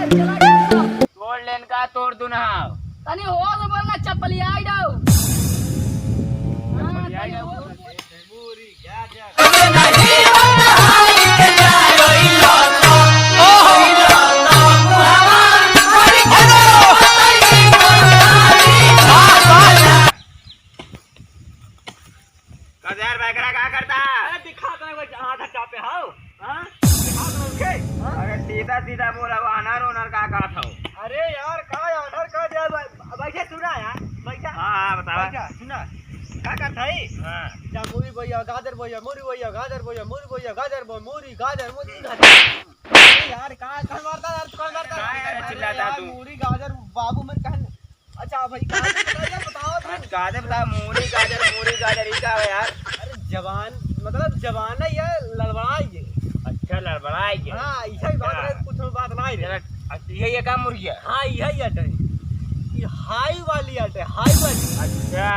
तोड़ लेन का तोड़ दू ना तनी हो तो बोलना चप्पली आई जाओ क्या करता दिखा पे हाउ दिखा उनके अरे सीधा सीधा बोला वो अनार उनार का था। अरे यार का ऑर्डर कर दे बैठे सुना यार बैठा हाँ बतावा बैठा सुना का करता है हाँ जा मूरी भैया गाजर भैया मूरी भैया गाजर भैया मूरी भैया गाजर मूरी गाजर अरे यार का कौन मारता यार कौन मारता क्या यार चिल्लाता तू? मूरी गाजर बाबू मन कहन अच्छा भाई का बताओ गाजर बता मूरी गाजर ही का है यार। अरे जवान मतलब जवान है ये लड़बड़ाई अच्छा लड़बड़ाई के हाँ यही बात है कुछ बात नहीं रे ये का मुर्गिया हाँ यही अट है ये हाई वाली अट है हाई वाली अच्छा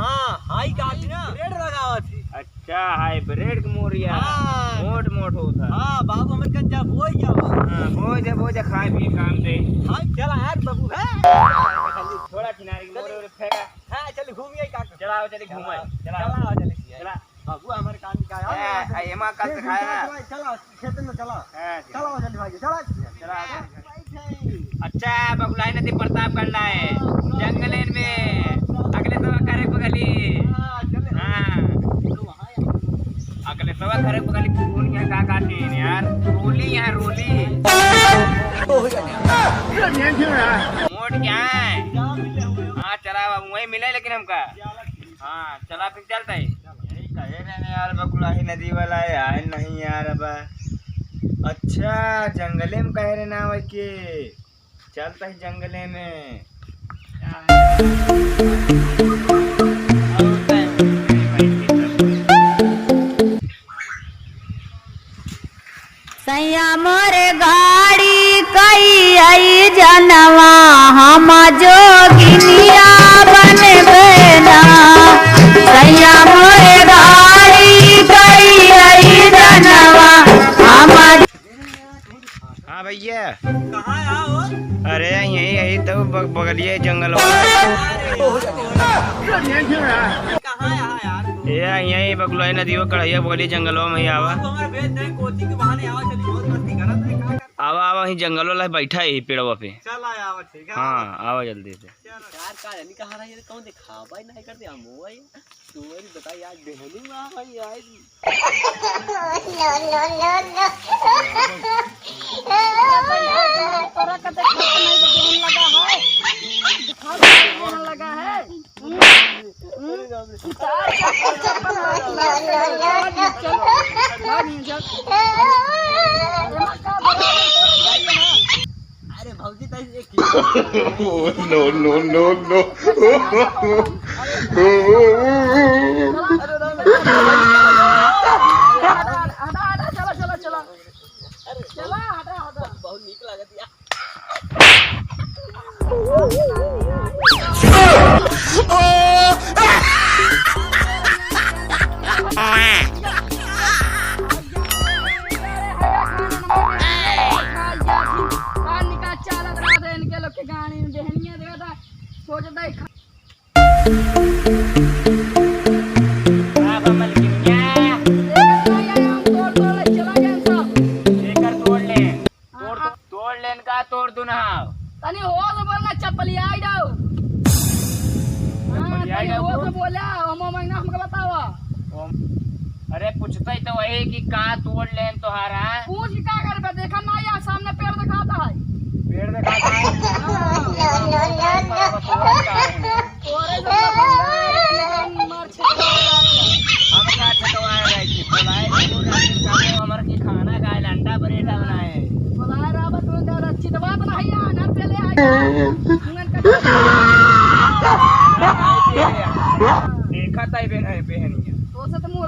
हाँ हाई का ना रेड लगावा थी अच्छा हाइब्रिड का मुर्गिया हाँ। मोट मोट होता हाँ बाबू हमर कन जा वो जाओ हाँ वो जा खाए पिए काम दे हाँ चला यार बाबू है थोड़ा किनारे मोरे ओरे फेंका हाँ चल घूमिए का चलाओ चली घूमे चला चल चला बाबू हमारे कान का यार ये मां का खाया चला खेत में चला हाँ, चला जल्दी भाई चला चला अच्छा बगुलाई नदी प्रताप करना है जंगल में अगले तो करे बगली हाँ अगले तो करे बगली कौन यहाँ का काटी है यार रोली यहाँ रोली मोट क्या है हाँ चला वही मिले लेकिन हमका हाँ चला फिर चलता है कहे ना यार बकुलाही नदी वाला है नहीं यार अब अच्छा जंगले में कह रहे ना वही के चलता है जंगले में सैया मोरे गाड़ी कई आई जनवा हम जोगिनिया बनबे ना सैया मोरे गाड़ी कई आई जनवा हम हाँ भैया कहाँ आओ अरे यही यही तो बगलिए जंगल कहाँ यहाँ यार ये यही बगुलाई नदी वो कढ़ैया बगली जंगलों में ही आवा हमारे भेज दें कोचिंग के बहाने आवा चली बहुत मस्ती करत है का आवा आवा ही जंगल वाला बैठा है पेड़वा पे चल आया आवा ठीक है हाँ आवा जल्दी से यार का नहीं कहा रहा ये कौन दिखा भाई नहीं करते हम वो है तू मेरी बता यार देहली में भाई यार तोरा का देख नहीं तो देहन लगा है दिखा देहन लगा है अरे भौजी तो एक बहुत नीक लागत या तोड़ लेन का तोड़ दू ना तनी हो तो बोलना चप्पली आई जाओ आई जाओ। हो तो बोला हम महीना हमको बतावा अरे पूछते तो वही कि कहाँ तोड़ लेन तोहारा पूछ के क्या करबे देखा ना यार सामने पेड़ दिखाता है पेड़ दिखाता है तोरे जो मार छटवा हम का छटवाए रहे थी बोलाए हमर की खाना खाए अंडा परेठा बनाए बोला राबा तू तो अच्छी तो बात नहीं है ना पहले आया देखा ताई बहन है बहनिया तो से तो मुंह